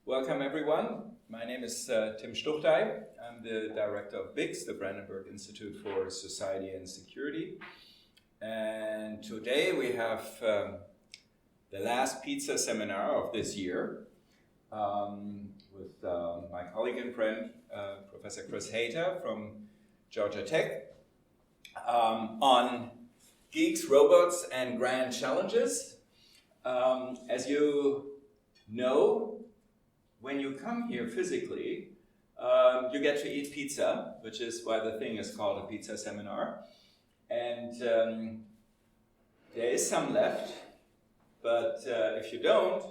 Welcome everyone. My name is Tim Stuchtey. I'm the director of BIX, the Brandenburg Institute for Society and Security. And today we have the last PizzaSeminar of this year with my colleague and friend, Professor Chris Hayter from Georgia Tech, on geeks, robots, and grand challenges. As you know, when you come here physically, you get to eat pizza, which is why the thing is called a PizzaSeminar. And there is some left, but if you don't,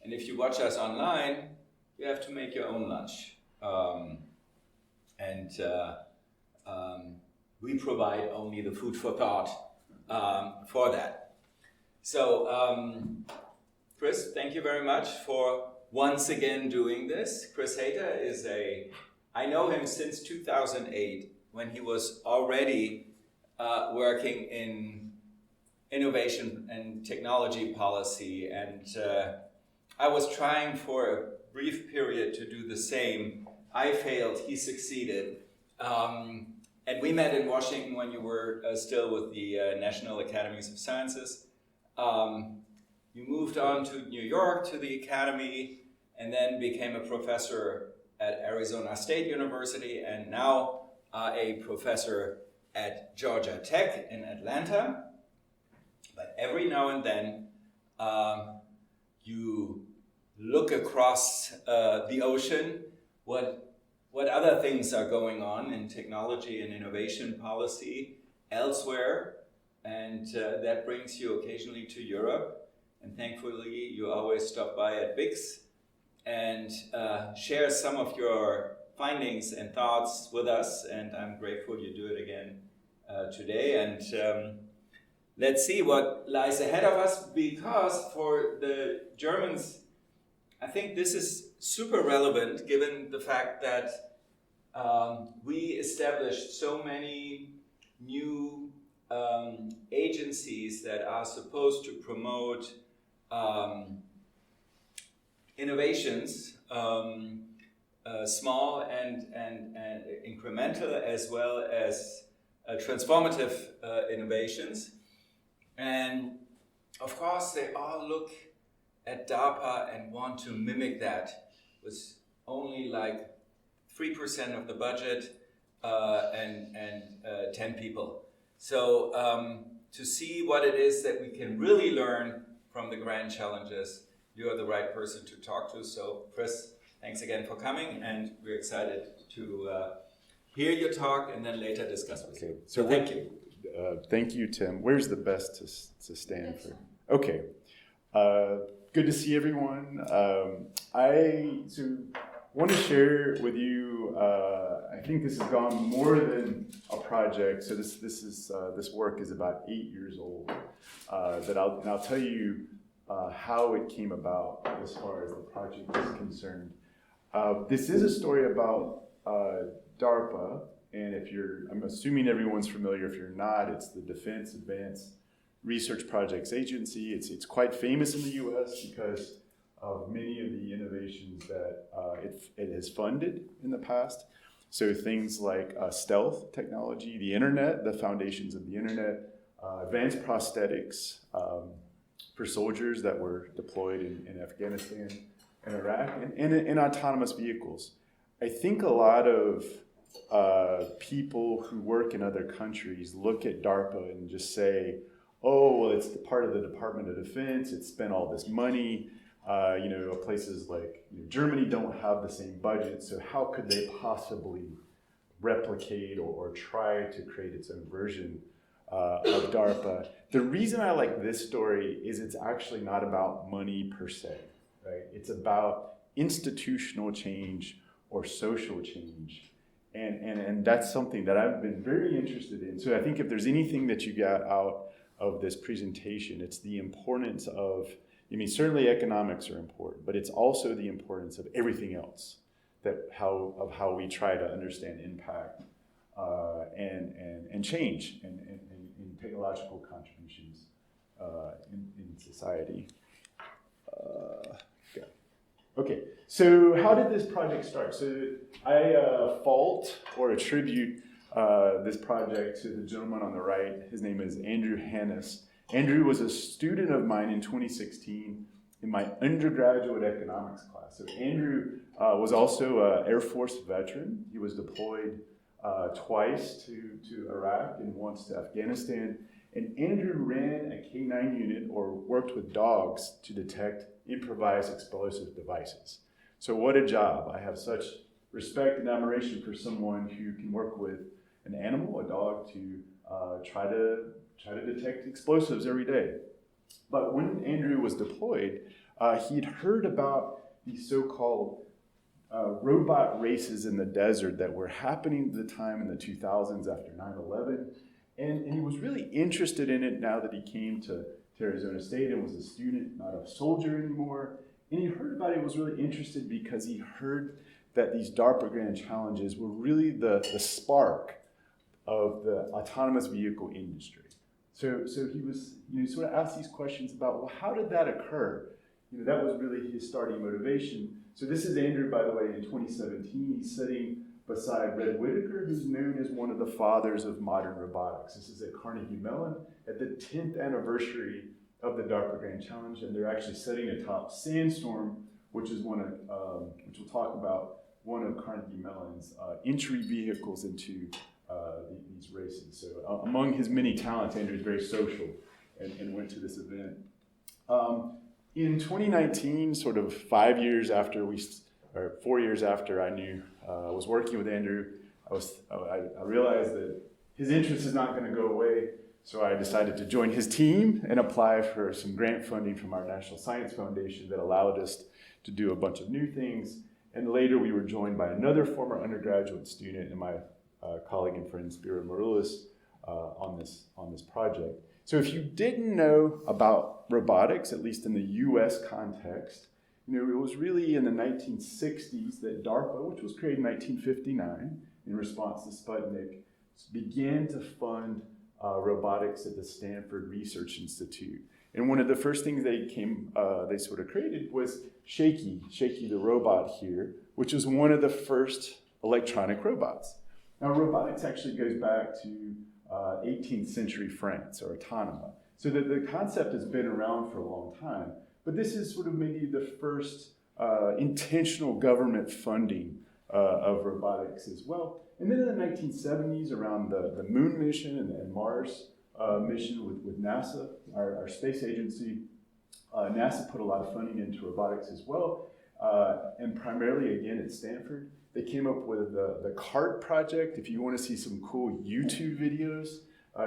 and if you watch us online, you have to make your own lunch. We provide only the food for thought for that. So, Chris, thank you very much for once again doing this. Chris Hayter is I know him since 2008, when he was already working in innovation and technology policy, and I was trying for a brief period to do the same. I failed, he succeeded. And we met in Washington when you were still with the National Academies of Sciences. You moved on to New York to the Academy and then became a professor at Arizona State University and now a professor at Georgia Tech in Atlanta. But every now and then you look across the ocean, what other things are going on in technology and innovation policy elsewhere, and that brings you occasionally to Europe. And thankfully, you always stop by at BIX and share some of your findings and thoughts with us. And I'm grateful you do it again today. And let's see what lies ahead of us, because for the Germans, I think this is super relevant given the fact that we established so many new agencies that are supposed to promote innovations, small and incremental, as well as transformative innovations. And of course, they all look at DARPA and want to mimic that with only like 3% of the budget and 10 people. So to see what it is that we can really learn from the grand challenges, you are the right person to talk to. So Chris, thanks again for coming, and we're excited to hear your talk and then later discuss with you. So thank you. Thank you, Tim. Where's the best to stand for? Okay. Good to see everyone. I want to share with you. I think this has gone more than a project. So this work is about 8 years old. I'll tell you how it came about as far as the project is concerned. This is a story about DARPA, and I'm assuming everyone's familiar. If you're not, it's the Defense Advanced Research Projects Agency. It's quite famous in the U.S. because of many of the innovations that it has funded in the past. So things like stealth technology, the internet, the foundations of the internet, advanced prosthetics for soldiers that were deployed in Afghanistan and Iraq, and autonomous vehicles. I think a lot of people who work in other countries look at DARPA and just say, oh, well, it's part of the Department of Defense, it's spent all this money. Places like Germany don't have the same budget, so how could they possibly replicate or try to create its own version of DARPA? The reason I like this story is it's actually not about money per se, right? It's about institutional change or social change. And that's something that I've been very interested in. So I think if there's anything that you got out of this presentation, it's the importance of, certainly economics are important, but it's also the importance of everything else, how we try to understand impact and change and technological contributions in society. Okay, So how did this project start? So I fault or attribute this project to the gentleman on the right. His name is Andrew Hannes. Andrew was a student of mine in 2016 in my undergraduate economics class. So Andrew was also an Air Force veteran. He was deployed twice to Iraq and once to Afghanistan. And Andrew ran a K-9 unit, or worked with dogs, to detect improvised explosive devices. So what a job. I have such respect and admiration for someone who can work with an animal, a dog, to try to detect explosives every day. But when Andrew was deployed, he'd heard about these so-called robot races in the desert that were happening at the time in the 2000s after 9/11. And he was really interested in it now that he came to Arizona State and was a student, not a soldier anymore. And he heard about it, was really interested because he heard that these DARPA Grand Challenges were really the spark of the autonomous vehicle industry. So he was, sort of asked these questions about, well, how did that occur? That was really his starting motivation. So this is Andrew, by the way, in 2017. He's sitting beside Red Whitaker, who's known as one of the fathers of modern robotics. This is at Carnegie Mellon at the 10th anniversary of the DARPA Grand Challenge, and they're actually sitting atop Sandstorm, which is one of, which we'll talk about, one of Carnegie Mellon's entry vehicles into these races. So among his many talents, Andrew is very social and went to this event. In 2019, sort of 4 years after I knew I was working with Andrew, I realized that his interest is not going to go away. So I decided to join his team and apply for some grant funding from our National Science Foundation that allowed us to do a bunch of new things. And later we were joined by another former undergraduate student and my colleague and friend Spiro Maroulis on this project. So if you didn't know about robotics, at least in the US context, it was really in the 1960s that DARPA, which was created in 1959 in response to Sputnik, began to fund robotics at the Stanford Research Institute. And one of the first things they sort of created was Shaky the robot here, which was one of the first electronic robots. Now robotics actually goes back to 18th century France, or autonoma. So the concept has been around for a long time, but this is sort of maybe the first intentional government funding of robotics as well. And then in the 1970s, around the moon mission and Mars mission with NASA, our space agency, NASA put a lot of funding into robotics as well, and primarily again at Stanford. They came up with the CART project. If you want to see some cool YouTube videos,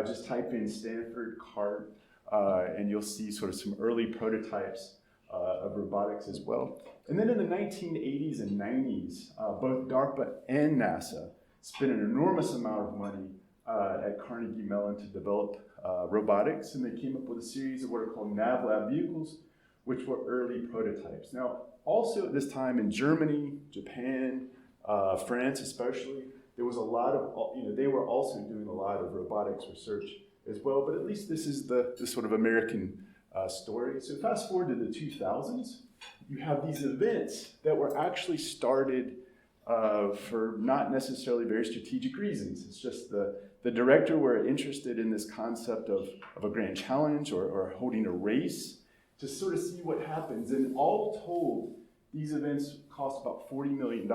just type in Stanford CART, and you'll see sort of some early prototypes of robotics as well. And then in the 1980s and 90s, both DARPA and NASA spent an enormous amount of money at Carnegie Mellon to develop robotics, and they came up with a series of what are called NavLab vehicles, which were early prototypes. Now, also at this time in Germany, Japan, France especially, there was a lot of, they were also doing a lot of robotics research as well, but at least this is the sort of American story. So fast forward to the 2000s, you have these events that were actually started for not necessarily very strategic reasons. It's just the director were interested in this concept of a grand challenge or holding a race to sort of see what happens. And all told, these events cost about $40 million,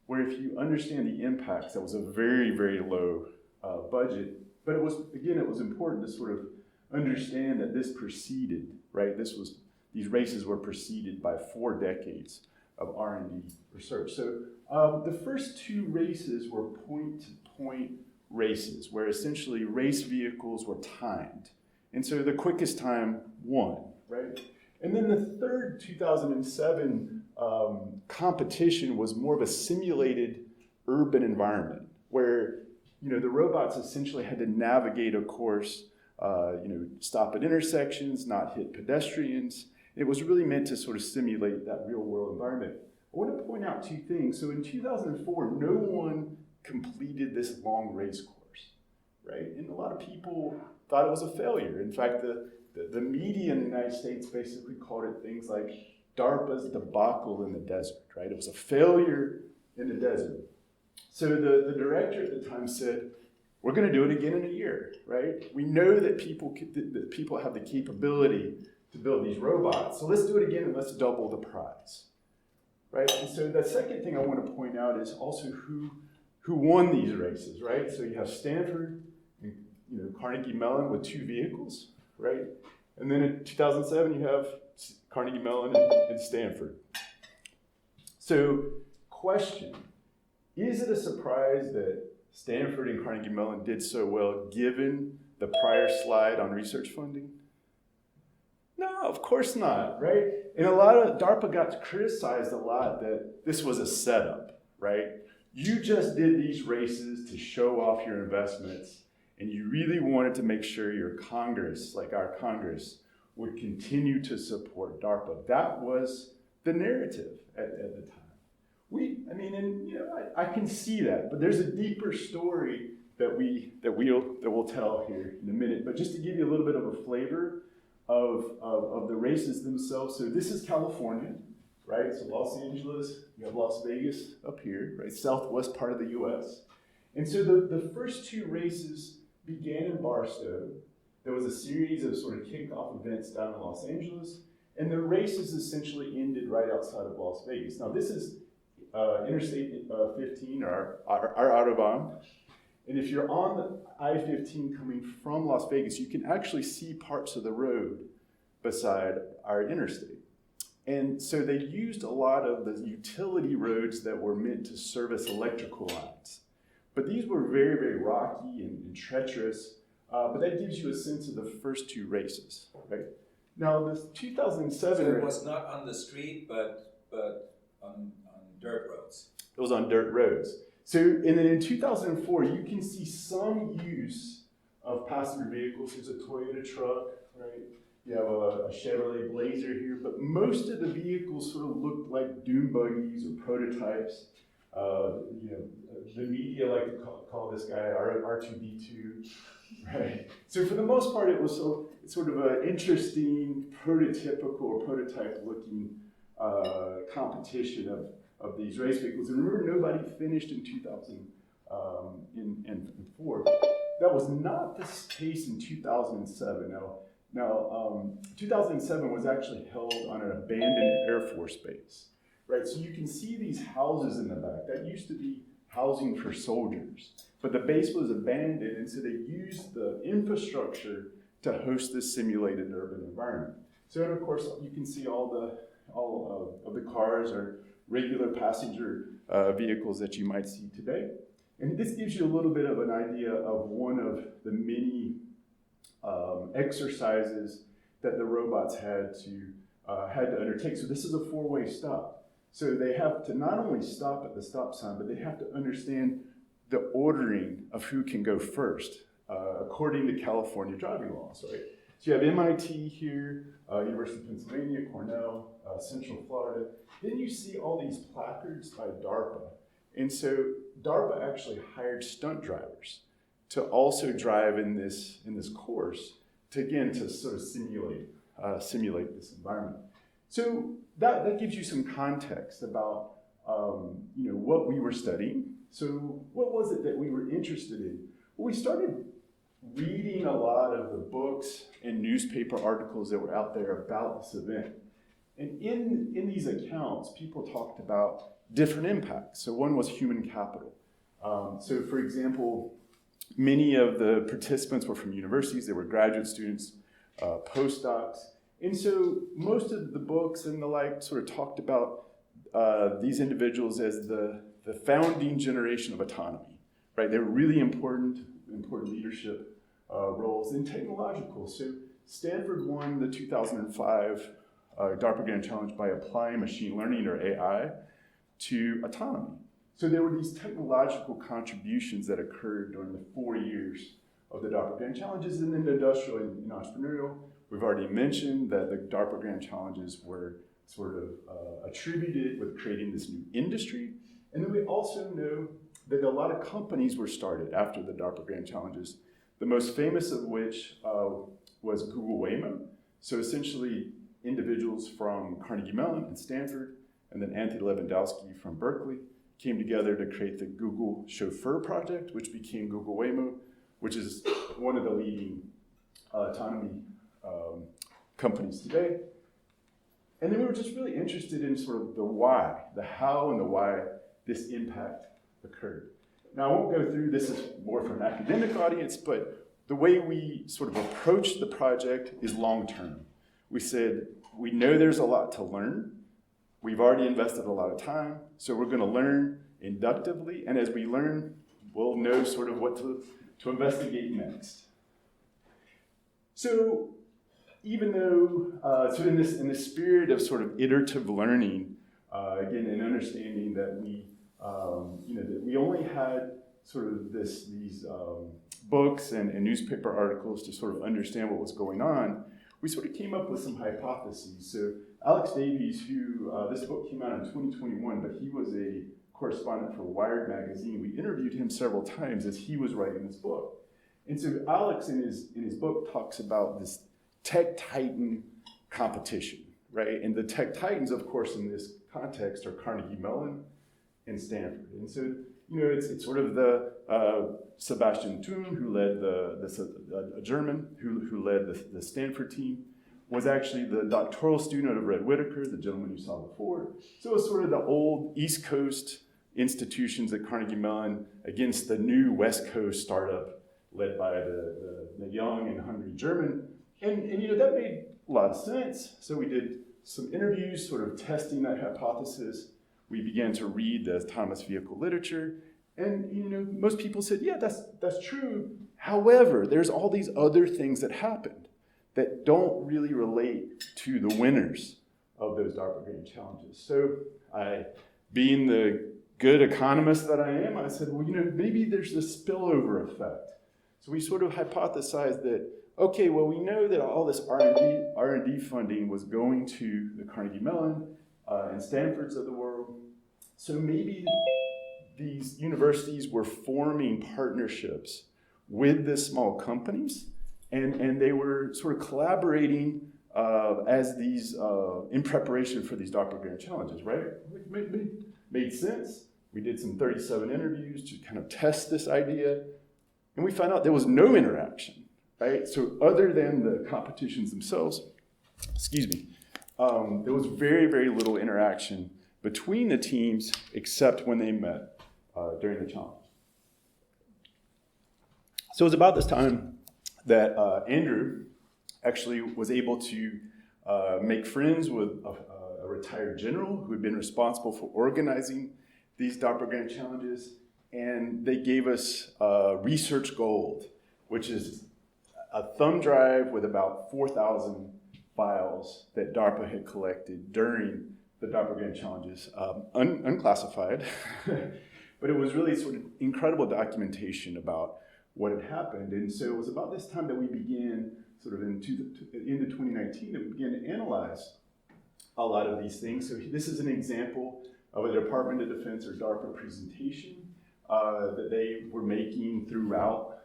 where if you understand the impacts, that was a very, very low budget. But it was important to sort of understand that this preceded, right? These races were preceded by 4 decades of R&D research. So the first 2 races were point-to-point races, where essentially race vehicles were timed. And so the quickest time won, right? And then the third 2007 competition was more of a simulated urban environment, where the robots essentially had to navigate a course, stop at intersections, not hit pedestrians. It was really meant to sort of simulate that real world environment. I want to point out 2 things. So in 2004, no one completed this long race course, right? And a lot of people thought it was a failure. In fact, the media in the United States basically called it things like DARPA's debacle in the desert, right? It was a failure in the desert. So the director at the time said, we're going to do it again in a year, right? We know that people have the capability to build these robots, so let's do it again and let's double the prize, right? And so the second thing I want to point out is also who won these races, right? So you have Stanford and Carnegie Mellon with 2 vehicles, right? And then in 2007 you have Carnegie Mellon and Stanford. So question, is it a surprise that Stanford and Carnegie Mellon did so well given the prior slide on research funding? No, of course not, right? And a lot of DARPA got criticized a lot that this was a setup, right? You just did these races to show off your investments, and you really wanted to make sure your Congress, like our Congress, would continue to support DARPA. That was the narrative at the time. I can see that, but there's a deeper story that we'll tell here in a minute. But just to give you a little bit of a flavor of the races themselves. So this is California, right? So Los Angeles, you have Las Vegas up here, right? Southwest part of the U.S. And so the first 2 races began in Barstow. There was a series of sort of kickoff events down in Los Angeles, and the races essentially ended right outside of Las Vegas. Now this is Interstate 15, our Autobahn. And if you're on the I-15 coming from Las Vegas, you can actually see parts of the road beside our interstate. And so they used a lot of the utility roads that were meant to service electrical lines. But these were very, very rocky and treacherous, but that gives you a sense of the first 2 races, right? Now, this 2007... So it was not on the street, but on dirt roads. It was on dirt roads. So, and then in 2004, you can see some use of passenger vehicles. Here's a Toyota truck, right? You have a Chevrolet Blazer here, but most of the vehicles sort of looked like dune buggies or prototypes. The media like to call this guy R2D2, right? So for the most part, it was sort of an interesting, prototypical or prototype-looking competition of these race vehicles. And remember, nobody finished in 2004. That was not the case in 2007. Now, 2007 was actually held on an abandoned Air Force base, right? So you can see these houses in the back. That used to be housing for soldiers, but the base was abandoned, and so they used the infrastructure to host this simulated urban environment. So, and of course, you can see all of the cars are regular passenger vehicles that you might see today. And this gives you a little bit of an idea of one of the many exercises that the robots had to undertake. So this is a 4-way stop. So they have to not only stop at the stop sign, but they have to understand the ordering of who can go first, according to California driving laws, right? So you have MIT here, University of Pennsylvania, Cornell, Central Florida. Then you see all these placards by DARPA. And so DARPA actually hired stunt drivers to also drive in this course to sort of simulate this environment. So that gives you some context about what we were studying. So what was it that we were interested in? Well, we started reading a lot of the books and newspaper articles that were out there about this event. And in these accounts, people talked about different impacts. So one was human capital. So for example, many of the participants were from universities. They were graduate students, postdocs. And so most of the books and the like sort of talked about these individuals as the founding generation of autonomy, right? They were really important leadership roles in technological. So Stanford won the 2005 DARPA Grand Challenge by applying machine learning or AI to autonomy. So there were these technological contributions that occurred during the 4 years of the DARPA Grand Challenges, and then the industrial and entrepreneurial. We've already mentioned that the DARPA Grand Challenges were sort of attributed with creating this new industry. And then we also know that a lot of companies were started after the DARPA Grand Challenges, the most famous of which was Google Waymo. So essentially, individuals from Carnegie Mellon and Stanford, and then Anthony Lewandowski from Berkeley, came together to create the Google Chauffeur project, which became Google Waymo, which is one of the leading autonomy companies today. And then we were just really interested in sort of the why, the how and the why this impact occurred. Now, I won't go through, this is more for an academic audience, but the way we sort of approached the project is long-term. We said, we know there's a lot to learn. We've already invested a lot of time, so we're going to learn inductively, and as we learn, we'll know sort of what to investigate next. So even though, so in this spirit of sort of iterative learning, again, and understanding that that we only had sort of these books and newspaper articles to sort of understand what was going on, we sort of came up with some hypotheses. So Alex Davies, who this book came out in 2021, but he was a correspondent for Wired magazine. We interviewed him several times as he was writing this book. And so Alex in his book talks about this tech titan competition, right? And the tech titans, of course, in this context are Carnegie Mellon and Stanford. And so, it's sort of the Sebastian Thun, who led a German who led the Stanford team, was actually the doctoral student of Red Whitaker, the gentleman you saw before. So it was sort of the old East Coast institutions at Carnegie Mellon against the new West Coast startup led by the young and hungry German. And that made a lot of sense. So we did some interviews sort of testing that hypothesis. We began to read the autonomous vehicle literature. And most people said, yeah, that's true. However, there's all these other things that happened that don't really relate to the winners of those DARPA Grand Challenges. So being the good economist that I am, I said, well, maybe there's this spillover effect. So we sort of hypothesized that, okay, well, we know that all this R&D funding was going to the Carnegie Mellon and Stanfords of the world. So maybe these universities were forming partnerships with the small companies, and they were sort of collaborating as these, in preparation for these DARPA Grand Challenges, right? Made sense. We did some 37 interviews to kind of test this idea, and we found out there was no interaction, right? So other than the competitions themselves, there was very, very little interaction between the teams except when they met during the challenge. So it was about this time that Andrew actually was able to make friends with a retired general who had been responsible for organizing these DARPA Grand Challenges, and they gave us research gold, which is a thumb drive with about 4,000 files that DARPA had collected during the DARPA Grand Challenges, unclassified, but it was really sort of incredible documentation about what had happened. And so it was about this time that we began, sort of into 2019, that we began to analyze a lot of these things. So this is an example of a Department of Defense or DARPA presentation that they were making throughout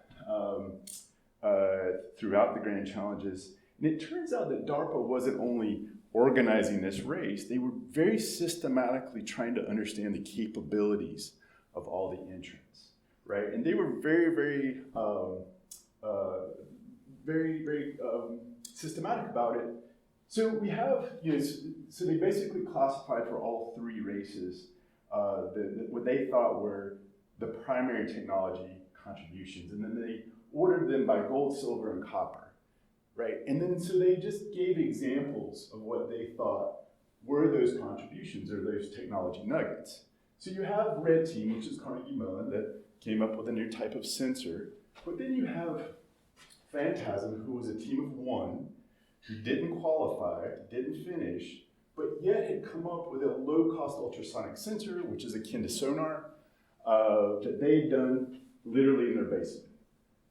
the Grand Challenges. And it turns out that DARPA wasn't only organizing this race, they were very systematically trying to understand the capabilities of all the entrants, right? And they were very, very, very systematic about it. So we have, so they basically classified for all three races what they thought were the primary technology contributions, and then they ordered them by gold, silver, and copper. Right, and then so they just gave examples of what they thought were those contributions or those technology nuggets. So you have Red Team, which is Carnegie Mellon, that came up with a new type of sensor. But then you have Phantasm, who was a team of one, who didn't qualify, didn't finish, but yet had come up with a low-cost ultrasonic sensor, which is akin to sonar, that they'd done literally in their basement,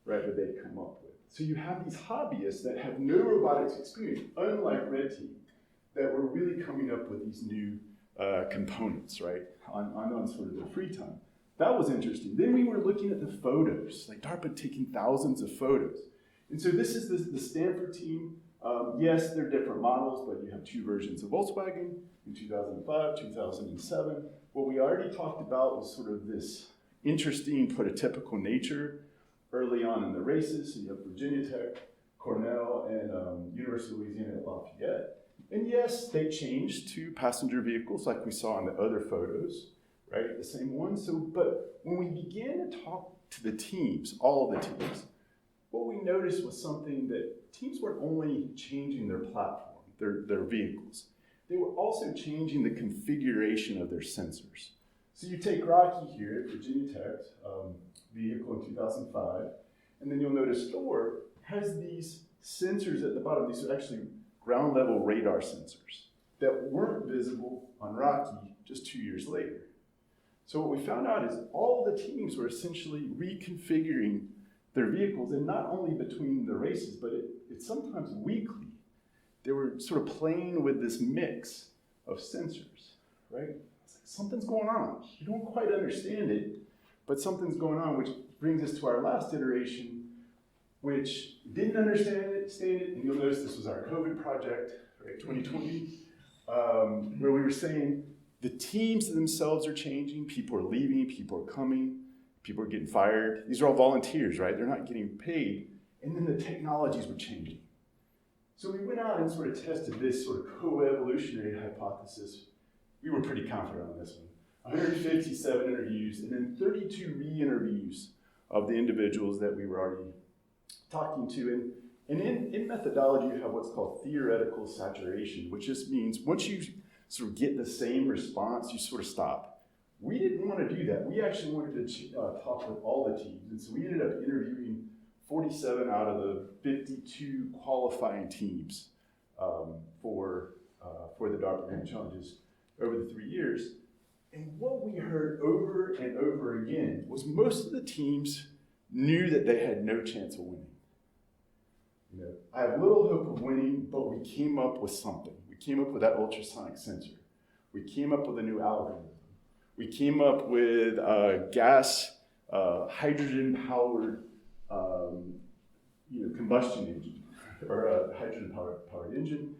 right, that they'd come up with. So you have these hobbyists that have no robotics experience, unlike Red Team, that were really coming up with these new components, right, on sort of their free time. That was interesting. Then we were looking at the photos, like DARPA taking thousands of photos. And so this is the Stanford team Yes, they're different models, but you have two versions of Volkswagen in 2005, 2007. What we already talked about was sort of this interesting prototypical nature early on in the races. So you have Virginia Tech, Cornell, and University of Louisiana at Lafayette. And yes, they changed to passenger vehicles like we saw in the other photos, right? The same one. So, but when we began to talk to the teams, all of the teams, what we noticed was something that teams weren't only changing their platform, their vehicles. They were also changing the configuration of their sensors. So you take Rocky here at Virginia Tech, vehicle in 2005, and then you'll notice Thor has these sensors at the bottom. These are actually ground level radar sensors that weren't visible on Rocky just 2 years later. So what we found out is all the teams were essentially reconfiguring their vehicles, and not only between the races, but it's sometimes weekly. They were sort of playing with this mix of sensors, right? It's like, something's going on. You don't quite understand it, but something's going on, which brings us to our last iteration, which didn't understand it, and you'll notice this was our COVID project, right, 2020, where we were saying the teams themselves are changing, people are leaving, people are coming, people are getting fired. These are all volunteers, right? They're not getting paid. And then the technologies were changing. So we went out and sort of tested this sort of co-evolutionary hypothesis. We were pretty confident on this one. 157 interviews, and then 32 re-interviews of the individuals that we were already talking to. And in methodology, you have what's called theoretical saturation, which just means once you sort of get the same response, you sort of stop. We didn't want to do that. We actually wanted to talk with all the teams. And so we ended up interviewing 47 out of the 52 qualifying teams for the DARPA Grand Challenges over the 3 years. And what we heard over and over again was most of the teams knew that they had no chance of winning. You know, I have little hope of winning, but we came up with something. We came up with that ultrasonic sensor. We came up with a new algorithm. We came up with hydrogen-powered combustion engine, or a hydrogen-powered engine,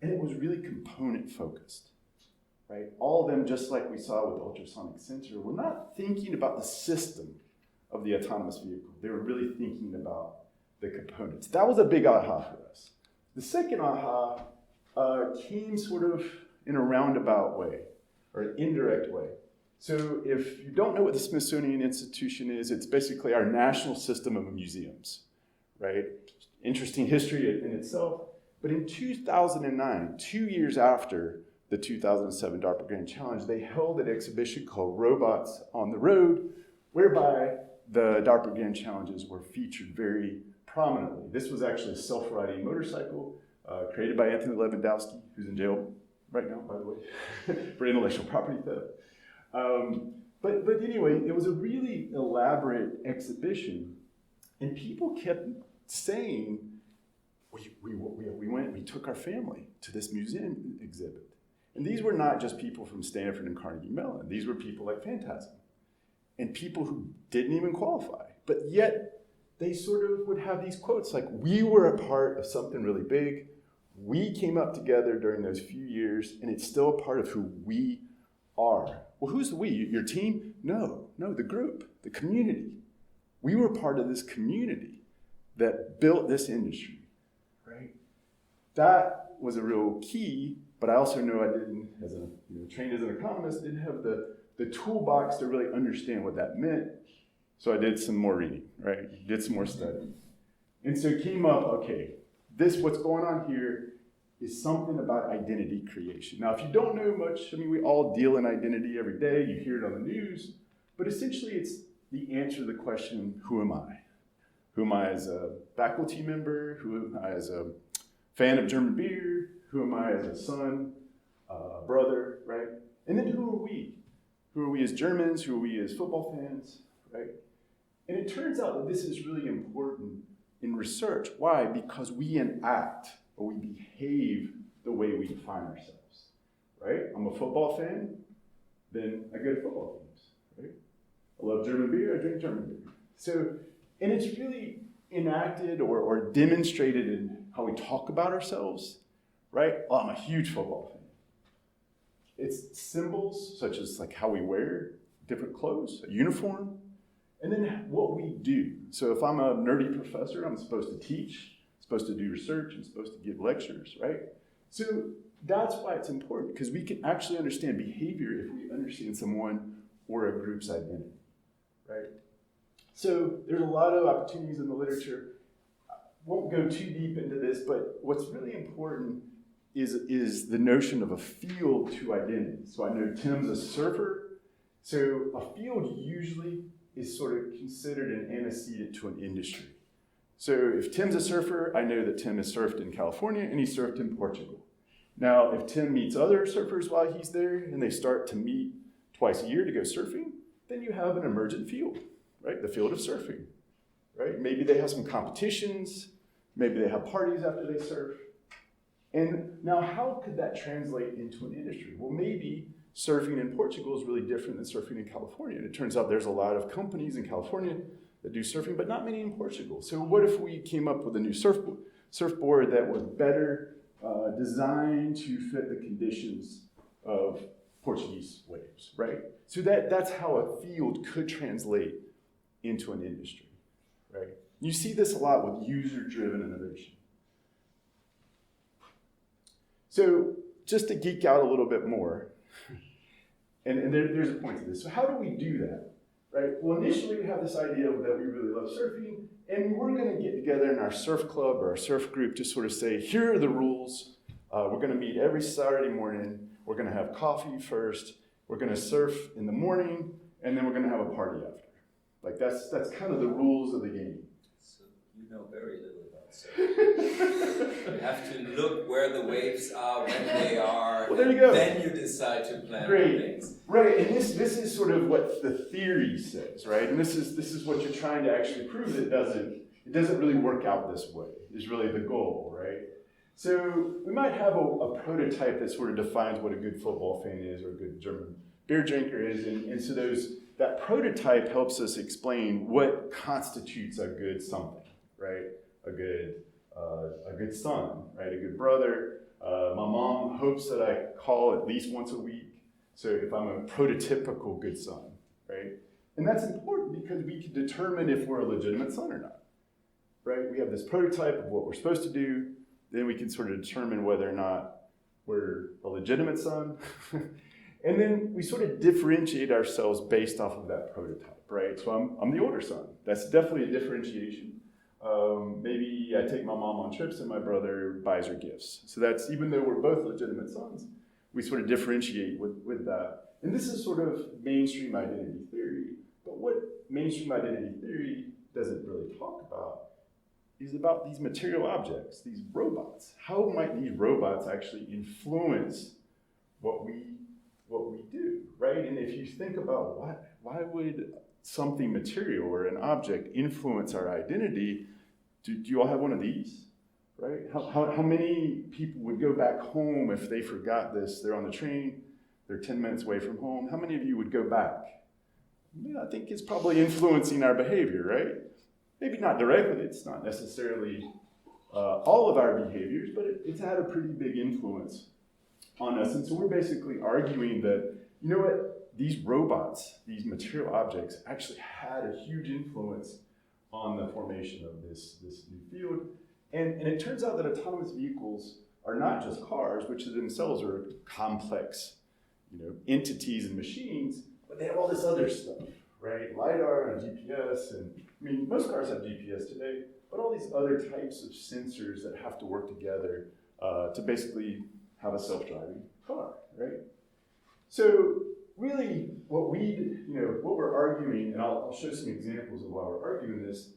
and it was really component-focused, right? All of them, just like we saw with the ultrasonic sensor, were not thinking about the system of the autonomous vehicle. They were really thinking about the components. That was a big aha for us. The second aha came sort of in a roundabout way, or an indirect way. So if you don't know what the Smithsonian Institution is, it's basically our national system of museums, right? Interesting history in itself. But in 2009, 2 years after the 2007 DARPA Grand Challenge, they held an exhibition called Robots on the Road, whereby the DARPA Grand Challenges were featured very prominently. This was actually a self-riding motorcycle created by Anthony Lewandowski, who's in jail right now, by the way, for intellectual property theft. But anyway, it was a really elaborate exhibition, and people kept saying, we took our family to this museum exhibit. And these were not just people from Stanford and Carnegie Mellon. These were people like Phantasm, and people who didn't even qualify. But yet, they sort of would have these quotes like, we were a part of something really big. We came up together during those few years, and it's still a part of who we are. Well, who's the we? Your team? No, the group, the community. We were part of this community that built this industry, right? That was a real key, but I also know I didn't, as a trained as an economist, didn't have the toolbox to really understand what that meant. So I did some more reading, right? Did some more study. And so it came up, okay, what's going on here is something about identity creation. Now, if you don't know much, we all deal in identity every day. You hear it on the news. But essentially, it's the answer to the question, who am I? Who am I as a faculty member? Who am I as a fan of German beer? Who am I as a son, a brother, right? And then who are we? Who are we as Germans? Who are we as football fans, right? And it turns out that this is really important in research. Why? Because we enact or we behave the way we define ourselves, right? I'm a football fan, then I go to football games, right? I love German beer, I drink German beer. So, and it's really enacted or demonstrated in how we talk about ourselves, right? Oh, I'm a huge football fan. It's symbols such as like how we wear different clothes, a uniform, and then what we do. So if I'm a nerdy professor, I'm supposed to teach, supposed to do research, and supposed to give lectures, right? So that's why it's important, because we can actually understand behavior if we understand someone or a group's identity, right? So there's a lot of opportunities in the literature. I won't go too deep into this, but what's really important is the notion of a field to identity. So I know Tim's a surfer, so a field usually is sort of considered an antecedent to an industry. So if Tim's a surfer, I know that Tim has surfed in California and he surfed in Portugal. Now, if Tim meets other surfers while he's there and they start to meet twice a year to go surfing, then you have an emergent field, right? The field of surfing, right? Maybe they have some competitions, maybe they have parties after they surf. And now how could that translate into an industry? Well, maybe surfing in Portugal is really different than surfing in California. And it turns out there's a lot of companies in California that do surfing, but not many in Portugal. So what if we came up with a new surfboard that was better designed to fit the conditions of Portuguese waves, right? So that's how a field could translate into an industry, right? You see this a lot with user-driven innovation. So just to geek out a little bit more, and there's a point to this. So how do we do that, right? Well, initially we have this idea that we really love surfing, and we're going to get together in our surf club or our surf group to sort of say, here are the rules. We're going to meet every Saturday morning. We're going to have coffee first. We're going to surf in the morning, and then we're going to have a party after. Like that's kind of the rules of the game. So you know very little about surfing. You have to look where the waves are, when they are. Well, there you go. Then you decide to plan things. Right, and this is sort of what the theory says, right? And this is what you're trying to actually prove that it doesn't really work out this way, is really the goal, right? So we might have a prototype that sort of defines what a good football fan is or a good German beer drinker is, and so that prototype helps us explain what constitutes a good something, right? A good son, right? A good brother. My mom hopes that I call at least once a week. So if I'm a prototypical good son, right? And that's important because we can determine if we're a legitimate son or not, right? We have this prototype of what we're supposed to do. Then we can sort of determine whether or not we're a legitimate son. And then we sort of differentiate ourselves based off of that prototype, right? So I'm the older son. That's definitely a differentiation. Maybe I take my mom on trips and my brother buys her gifts. So that's, even though we're both legitimate sons, we sort of differentiate with that. And this is sort of mainstream identity theory. But what mainstream identity theory doesn't really talk about is about these material objects, these robots. How might these robots actually influence what we do, right? And if you think about why would something material or an object influence our identity, do you all have one of these, right? How many people would go back home if they forgot this? They're on the train, they're 10 minutes away from home. How many of you would go back? Yeah, I think it's probably influencing our behavior, right? Maybe not directly, it's not necessarily all of our behaviors, but it's had a pretty big influence on us. And so we're basically arguing that, you know what, these robots, these material objects, actually had a huge influence on the formation of this new field. And it turns out that autonomous vehicles are not just cars, which themselves are complex, entities and machines, but they have all this other stuff, right? LiDAR and GPS, and I mean, most cars have GPS today, but all these other types of sensors that have to work together to basically have a self-driving car, right? So really, what we're arguing, and I'll show some examples of why we're arguing this,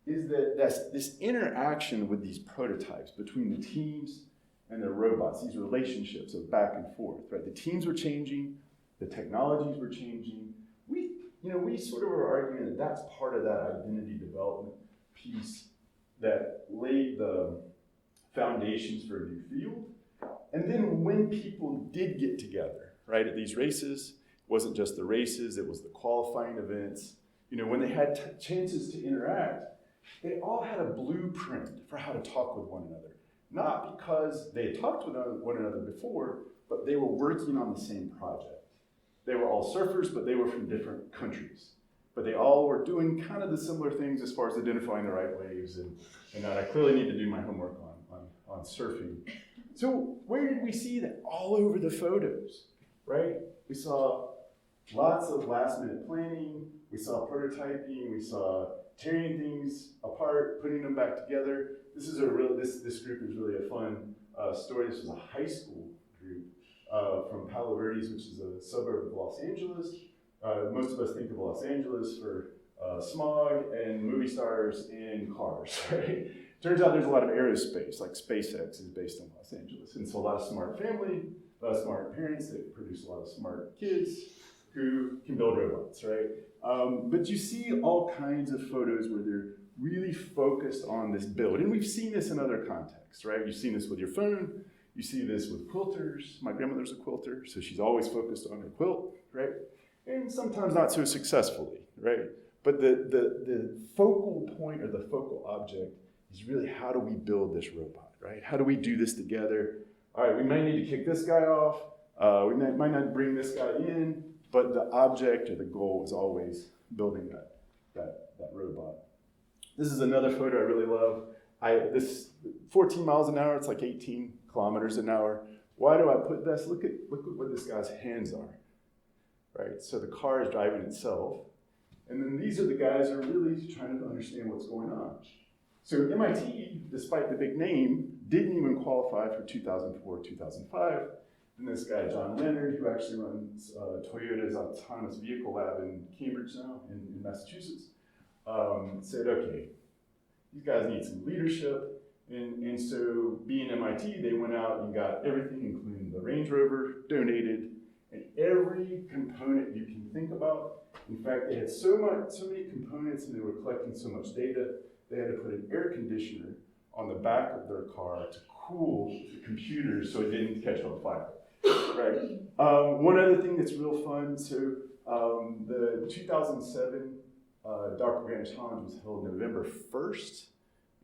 is that this interaction with these prototypes between the teams and the robots, these relationships of back and forth, right? The teams were changing, the technologies were changing. We sort of are arguing that that's part of that identity development piece that laid the foundations for a new field. And then when people did get together, right, at these races, it wasn't just the races, it was the qualifying events. When they had chances to interact, they all had a blueprint for how to talk with one another. not because they had talked with one another before, but they were working on the same project. They were all surfers, but they were from different countries. But they all were doing kind of the similar things as far as identifying the right waves, and that I clearly need to do my homework on surfing. So where did we see that? All over the photos, right? We saw lots of last minute planning, we saw prototyping, we saw tearing things apart, putting them back together. This group is really a fun story. This was a high school group from Palo Verdes, which is a suburb of Los Angeles. Most of us think of Los Angeles for smog and movie stars and cars, right? Turns out there's a lot of aerospace, like SpaceX is based in Los Angeles. And so a lot of smart family, a lot of smart parents that produce a lot of smart kids who can build robots, right? But you see all kinds of photos where they're really focused on this build. And we've seen this in other contexts, right? You've seen this with your phone. You see this with quilters. My grandmother's a quilter, so she's always focused on her quilt, right? And sometimes not so successfully, right? But the focal point or the focal object is really, how do we build this robot, right? How do we do this together? All right, we might need to kick this guy off. We might not bring this guy in, but the object or the goal is always building that robot. This is another photo I really love. This 14 miles an hour, it's like 18 kilometers an hour. Why do I put this? Look at what this guy's hands are, right? So the car is driving itself. And then these are the guys who are really trying to understand what's going on. So MIT, despite the big name, didn't even qualify for 2004, 2005. And this guy, John Leonard, who actually runs Toyota's autonomous vehicle lab in Cambridge now, in Massachusetts, said, okay, these guys need some leadership. And so being MIT, they went out and got everything, including the Range Rover, donated, and every component you can think about. In fact, they had so many components and they were collecting so much data, they had to put an air conditioner on the back of their car to cool the computers so it didn't catch on fire, right? One other thing that's real fun, so the 2007 DARPA Grand Challenge was held November 1st.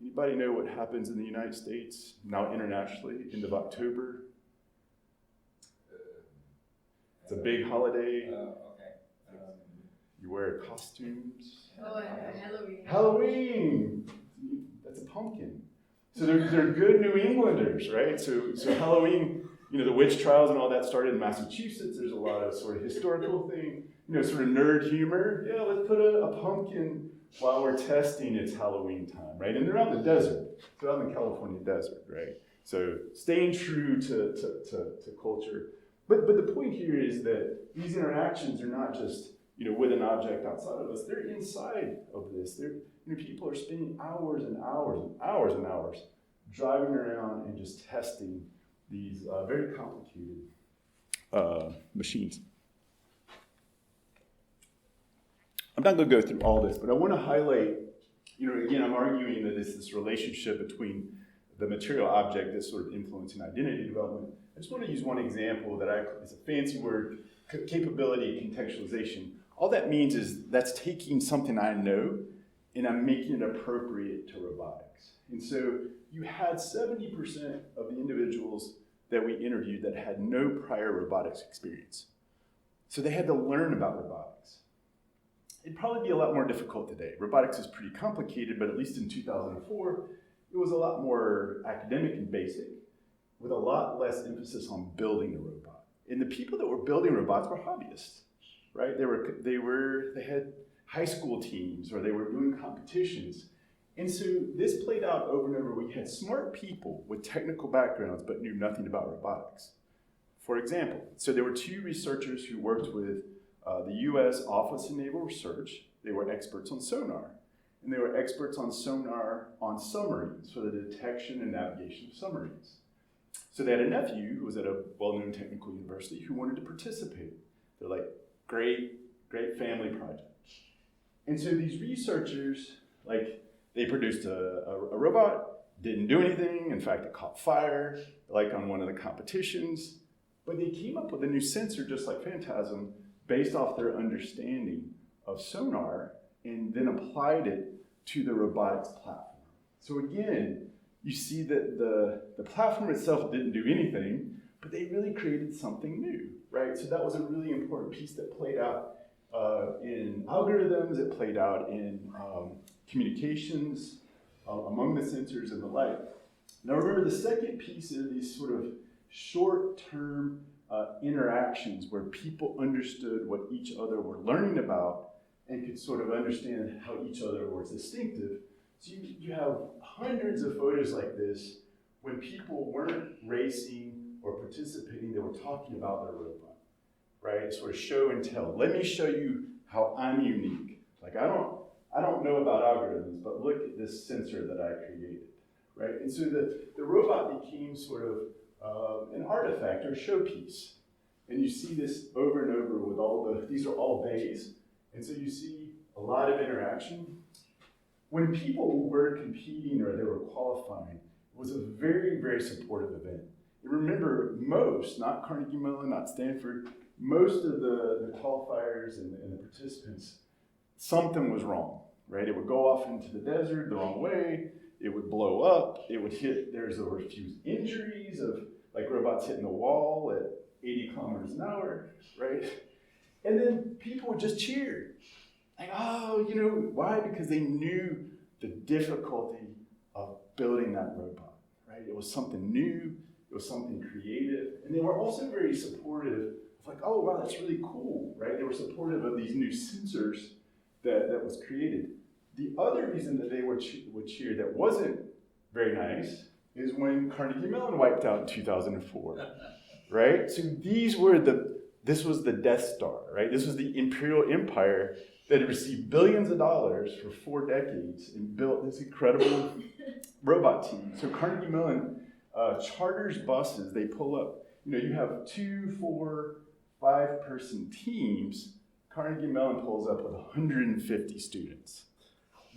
Anybody know what happens in the United States, now internationally, end of October? It's a big holiday. You wear costumes. Oh, Halloween. Halloween! That's a pumpkin. So they're good New Englanders, right? So Halloween, the witch trials and all that started in Massachusetts. There's a lot of sort of historical thing, sort of nerd humor. Yeah, let's put a pumpkin while we're testing it's Halloween time, right? And they're out in the desert. They're out in the California desert, right? So staying true to culture. But the point here is that these interactions are not just with an object outside of us. They're inside of this. People are spending hours and hours and hours and hours driving around and just testing these very complicated machines. I'm not going to go through all this, but I want to highlight, again, I'm arguing that it's this relationship between the material object that's sort of influencing identity development. I just want to use one example it's a fancy word, capability contextualization. All that means is that's taking something I know and I'm making it appropriate to robotics. And so you had 70% of the individuals that we interviewed that had no prior robotics experience. So they had to learn about robotics. It'd probably be a lot more difficult today. Robotics is pretty complicated, but at least in 2004, it was a lot more academic and basic, with a lot less emphasis on building a robot. And the people that were building robots were hobbyists, right? They had high school teams, or they were doing competitions. And so this played out over and over. We had smart people with technical backgrounds, but knew nothing about robotics. For example, so there were two researchers who worked with the US Office of Naval Research. They were experts on sonar. And they were experts on sonar on submarines for the detection and navigation of submarines. So they had a nephew who was at a well-known technical university who wanted to participate. They're like, great family project. And so these researchers, they produced a robot, didn't do anything. In fact, it caught fire, on one of the competitions. But they came up with a new sensor, just like Phantasm, based off their understanding of sonar, and then applied it to the robotics platform. So again, you see that the platform itself didn't do anything, but they really created something new, right? So that was a really important piece that played out in algorithms, it played out in communications among the sensors and the like. Now remember, the second piece is these sort of short-term interactions where people understood what each other were learning about and could sort of understand how each other was distinctive. So you have hundreds of photos like this when people weren't racing or participating, they were talking about their robot, right? Sort of show and tell. Let me show you how I'm unique. Like I don't know about algorithms, but look at this sensor that I created, right? And so the robot became sort of an artifact or showpiece. And you see this over and over with these are all bays. And so you see a lot of interaction. When people were competing or they were qualifying, it was a very, very supportive event. And remember, most, not Carnegie Mellon, not Stanford, most of the qualifiers and the participants, something was wrong, right? It would go off into the desert the wrong way, it would blow up, it would hit, there were a few injuries of like robots hitting the wall at 80 kilometers an hour, right? And then people would just cheer. Like, oh, you know, why? Because they knew the difficulty of building that robot, right? It was something new, it was something creative, and they were also very supportive of like, oh, wow, that's really cool, right? They were supportive of these new sensors that was created. The other reason that they would cheer that wasn't very nice is when Carnegie Mellon wiped out in 2004, right? So this was the Death Star, right? This was the Imperial Empire that had received billions of dollars for 4 decades and built this incredible robot team. So Carnegie Mellon charters buses, they pull up, you know, you have 2, 4, 5-person teams. Carnegie Mellon pulls up with 150 students.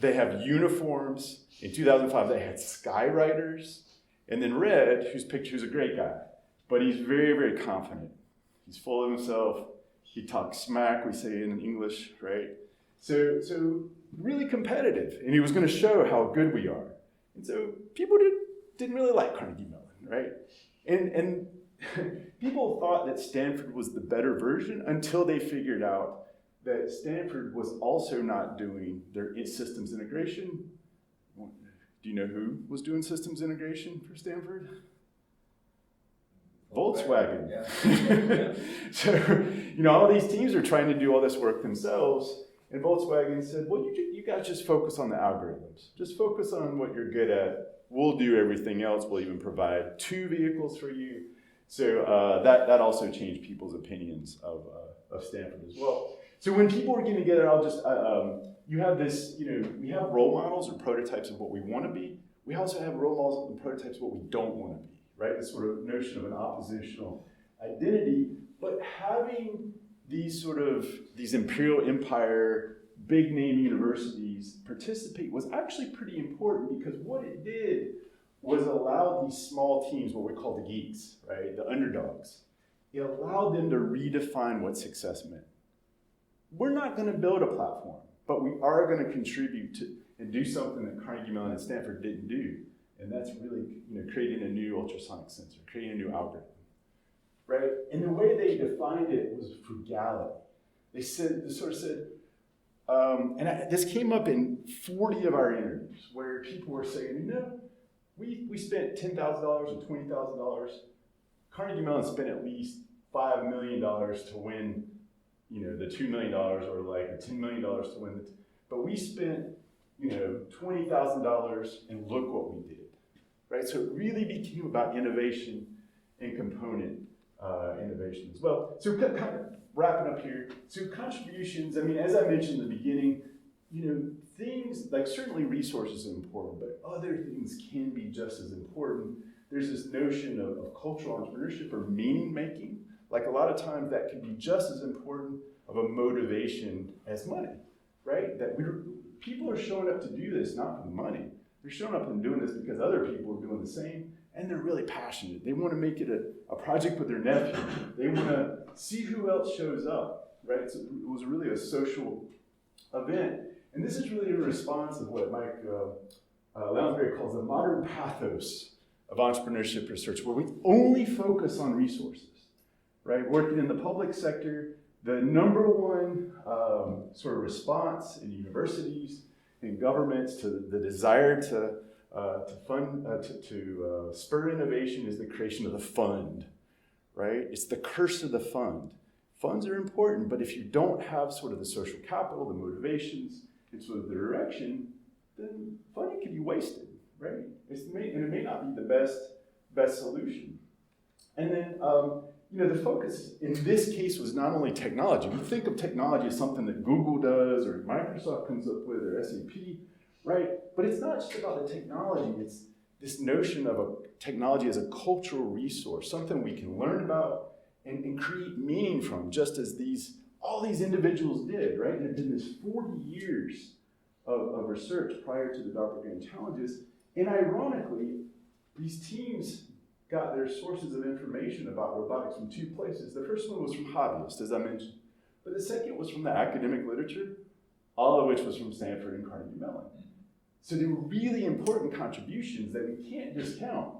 They have uniforms. In 2005, they had skywriters. And then Red, whose picture is a great guy, but he's very, very confident. He's full of himself. He talks smack, we say in English, right? So really competitive. And he was going to show how good we are. And so people didn't really like Carnegie Mellon, right? And people thought that Stanford was the better version until they figured out that Stanford was also not doing their systems integration. Do you know who was doing systems integration for Stanford? Volkswagen. Yeah. So, you know, all these teams are trying to do all this work themselves, and Volkswagen said, well, you guys just focus on the algorithms. Just focus on what you're good at. We'll do everything else. We'll even provide 2 vehicles for you. So that also changed people's opinions of Stanford as well. So when people were getting together, you have this, you know, we have role models or prototypes of what we want to be. We also have role models and prototypes of what we don't want to be, right? This sort of notion of an oppositional identity, but having these Imperial Empire, big name universities participate was actually pretty important because what it did was allow these small teams, what we call the geeks, right? The underdogs. It allowed them to redefine what success meant. We're not going to build a platform, but we are going to contribute to and do something that Carnegie Mellon and Stanford didn't do, and that's really, you know, creating a new ultrasonic sensor, creating a new algorithm, right? And the way they defined it was frugality. They said, this came up in 40 of our interviews where people were saying, you know, we spent $10,000 or $20,000. Carnegie Mellon spent at least $5 million to win, you know, the $2 million or like the $10 million to win it. But we spent, you know, $20,000 and look what we did, right? So it really became about innovation and component innovation as well. So kind of wrapping up here. So contributions, I mean, as I mentioned in the beginning, you know, things like certainly resources are important, but other things can be just as important. There's this notion of cultural entrepreneurship or meaning making. Like a lot of times that can be just as important of a motivation as money, right? That people are showing up to do this not for the money. They're showing up and doing this because other people are doing the same, and they're really passionate. They want to make it a project with their nephew. They want to see who else shows up, right? So it was really a social event. And this is really a response of what Mike Lounsbury calls the modern pathos of entrepreneurship research, where we only focus on resources, right? Working in the public sector, the number one sort of response in universities, in governments to the desire to spur innovation is the creation of the fund, right? It's the curse of the fund. Funds are important, but if you don't have sort of the social capital, the motivations, and sort of the direction, then funding can be wasted, right? And it may not be the best solution. And then, the focus in this case was not only technology. We think of technology as something that Google does or Microsoft comes up with or SAP, right? But it's not just about the technology. It's this notion of a technology as a cultural resource, something we can learn about and create meaning from, just as all these individuals did, right? There had been this 40 years of research prior to the DARPA Grand Challenges, and ironically, these teams got their sources of information about robotics from two places. The first one was from hobbyists, as I mentioned, but the second was from the academic literature, all of which was from Stanford and Carnegie Mellon. So they were really important contributions that we can't discount,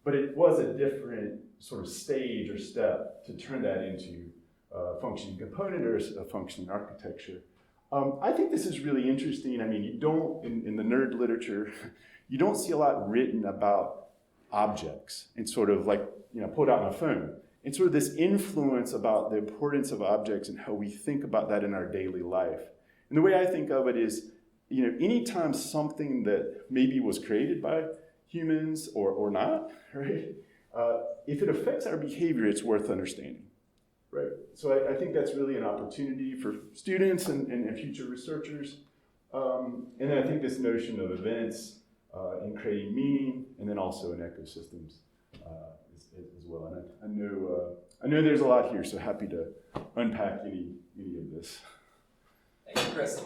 but it was a different sort of stage or step to turn that into a functioning component or a functioning architecture. I think this is really interesting. I mean, you don't, in the nerd literature, you don't see a lot written about objects and sort of like, pulled out on a phone. And sort of this influence about the importance of objects and how we think about that in our daily life. And the way I think of it is, anytime something that maybe was created by humans or not, right? If it affects our behavior, it's worth understanding, right? So I think that's really an opportunity for students and future researchers. And then I think this notion of events in creating meaning, and then also in ecosystems as well. And I know there's a lot here, so happy to unpack any of this. Thank you, Chris.